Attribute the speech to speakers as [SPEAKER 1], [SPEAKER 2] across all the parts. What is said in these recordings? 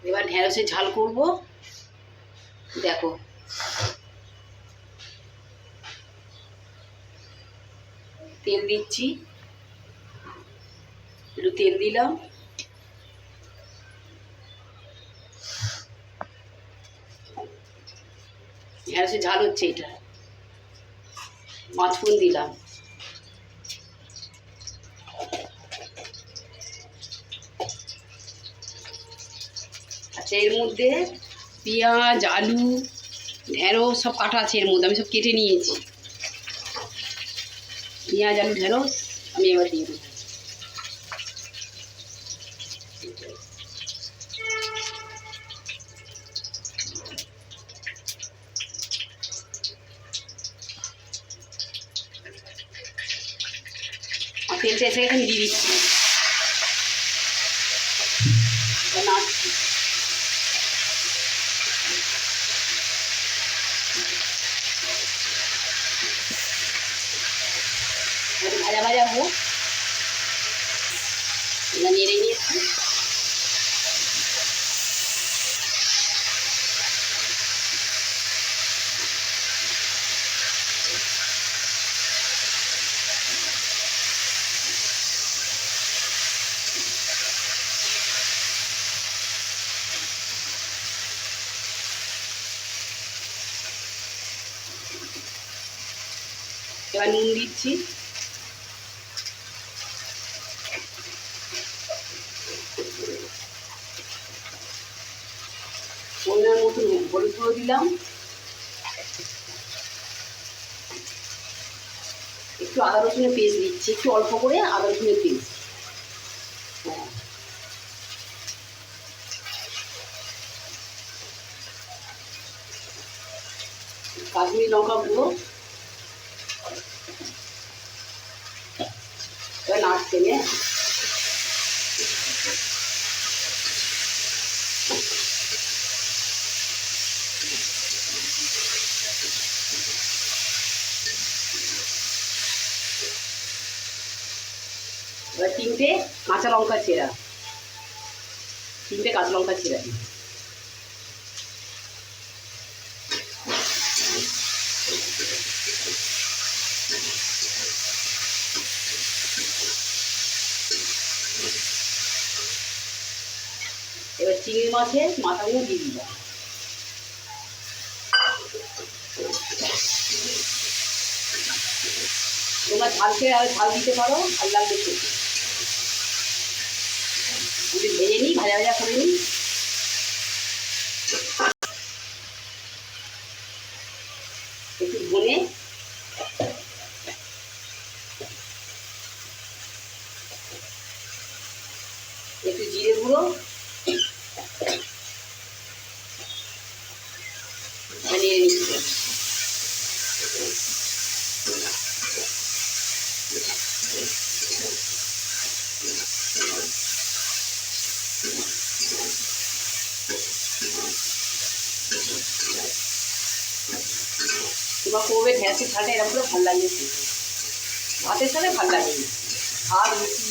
[SPEAKER 1] এবার ঢেঁড়সের ঝাল করব। দেখো তেল দিচ্ছি, একটু তেল দিলাম, ঢেঁড়সের ঝাল হচ্ছে এটা। পাঁচফোড়ন দিলাম, আচ্ছা এর মধ্যে পেঁয়াজ, আলু, ঢেঁড়স সব কাটা আছে এর মধ্যে, আমি সব কেটে নিয়েছি। পেঁয়াজ, আলু, ঢেঁড়স আমি এবার দিয়ে দেবো। আর তেলটা এসে এখানে দিয়ে দিচ্ছি, নাড়ছি। ভাজা ভাজা হোক, নেড়ে নিয়েছি। এবার নুন দিচ্ছি, পরিমাণ মতো হলুদ গুঁড়ো দিলাম, একটু আদা রসুনের পেস্ট দিচ্ছি, একটু অল্প করে আদা রসুনের পেস্ট। হ্যাঁ, কাশ্মীরি লঙ্কা গুঁড়ো। এবার নাড়তে নে, এবার তিনটে কাঁচা লঙ্কা ছেঁড়া, তিনটে কাঁচা লঙ্কা ছেঁড়া দিই। এবার চিংড়ি মাছের মাথাগুলো দিয়ে দিলাম। তোমরা ঝাল খেয়ে আর ঝাল দিতে পারো, ভাল লাগবে খেতে। যদি ভেজে নিই, ভাজা ভাজা করে নিই। একটু ধনে, একটু জিরে গুঁড়ো, নিয়ে নিচ্ছি। তোমার করবে ঢেঁড়সের ঝালটা এরকম করে ভাল লাগে, ভাতের সাথে ভাল লাগে, ভাত রুটি।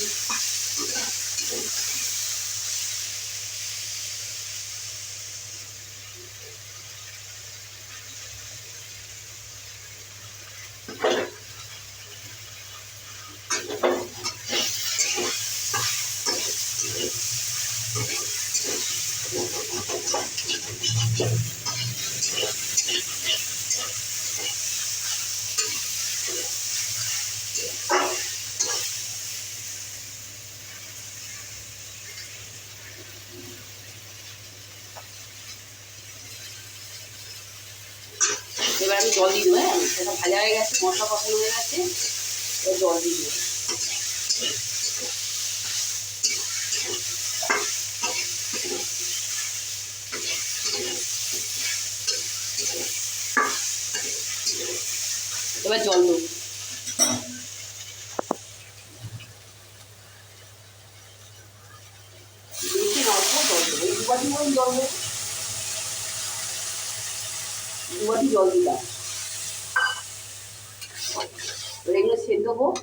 [SPEAKER 1] এবার আমি জল দিয়ে দেবো। হ্যাঁ, সেটা ভাজা হয়ে গেছে, মশলা কষানো হয়ে গেছে, এবার জল দিয়ে দেবো। এবার জল দেবো, বেশি অল্প জল দেবো, এই 2 বাটি মতন জল দেবো, 2 বাটি জল দিলাম। এবার এগুলো সেদ্ধ হোক,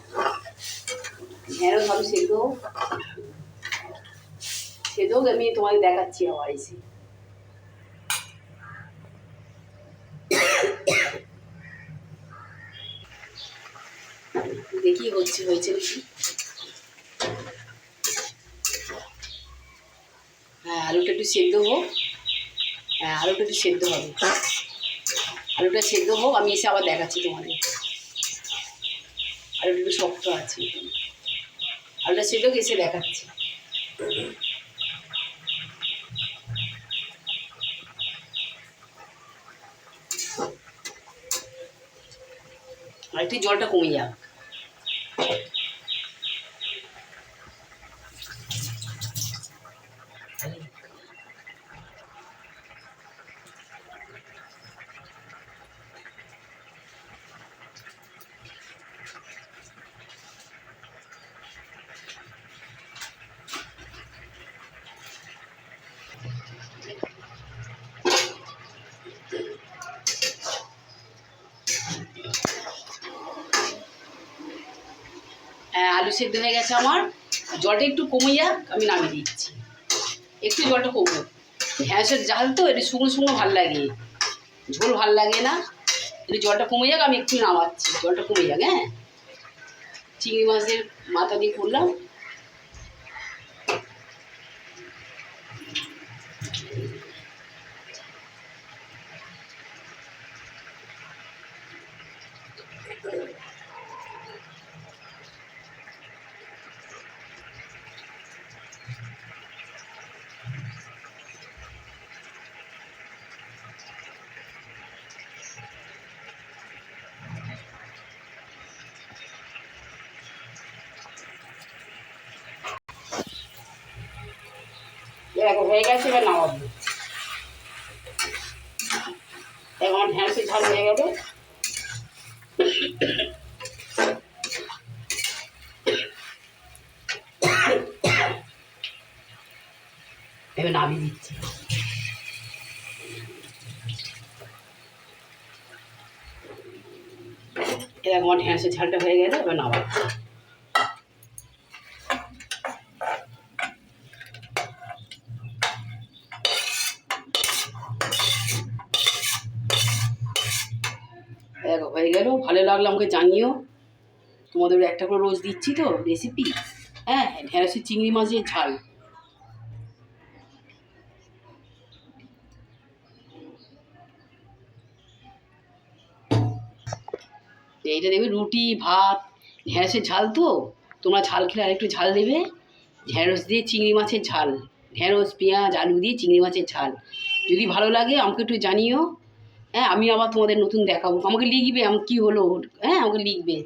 [SPEAKER 1] ঢেঁড়স ভালো সেদ্ধ হোক, সেদক আমি তোমাকে দেখাচ্ছি আবার এসে। দেখি হয়েছে নাকি। হ্যাঁ, আলুটা একটু সেদ্ধ হোক। হ্যাঁ, আলুটা একটু সেদ্ধ হবে। আলুটা সেদ্ধ হোক, আমি এসে আবার দেখাচ্ছি তোমাদের। আলুটা একটু শক্ত আছে, আলুটা সেদ্ধ হোক, এসে দেখাচ্ছি। আর একটু জলটা কমে যাক। হ্যাঁ, আলু সেদ্ধ হয়ে গেছে আমার। জলটা একটু কমে যাক, আমি নামিয়ে দিচ্ছি। একটু জলটা কমুক। ঢ্যাঁড়সের জাল তো একটু শুকনো শুকনো ভাল লাগে, ঝোল ভাল লাগে না। একটু জলটা কমে যাক, আমি একটু নামাচ্ছি। জলটা কমে যাক। হ্যাঁ, চিংড়ি মাছের মাথা দিয়ে করলাম। দেখো হয়ে গেছে, এবার নামাবো। এখন আমার ঢ্যাঁড়সের ঝাল হয়ে গেল। এবার নামিয়ে দিচ্ছি। এরকম আমার ঢ্যাঁড়সের ঝালটা হয়ে গেলে এবার নামাচ্ছি। দেখো হয়ে গেল। ভালো লাগলো আমাকে জানিও। তোমাদের একটা করে রোজ দিচ্ছি তো রেসিপি। হ্যাঁ, ঢ্যাঁড়সের চিংড়ি মাছের ঝাল। এইটা দেবে রুটি, ভাত। ঢ্যাঁড়সের ঝাল তো, তোমরা ঝাল খেলে আরেকটু ঝাল দেবে। ঢ্যাঁড়স দিয়ে চিংড়ি মাছের ঝাল, ঢ্যাঁড়স পেঁয়াজ আলু দিয়ে চিংড়ি মাছের ঝাল। যদি ভালো লাগে আমাকে একটু জানিও। হ্যাঁ, আমি আবার তোমাদের নতুন দেখাবো। আমাকে লিখবে আমি কী হলো। হ্যাঁ, আমাকে লিখবে।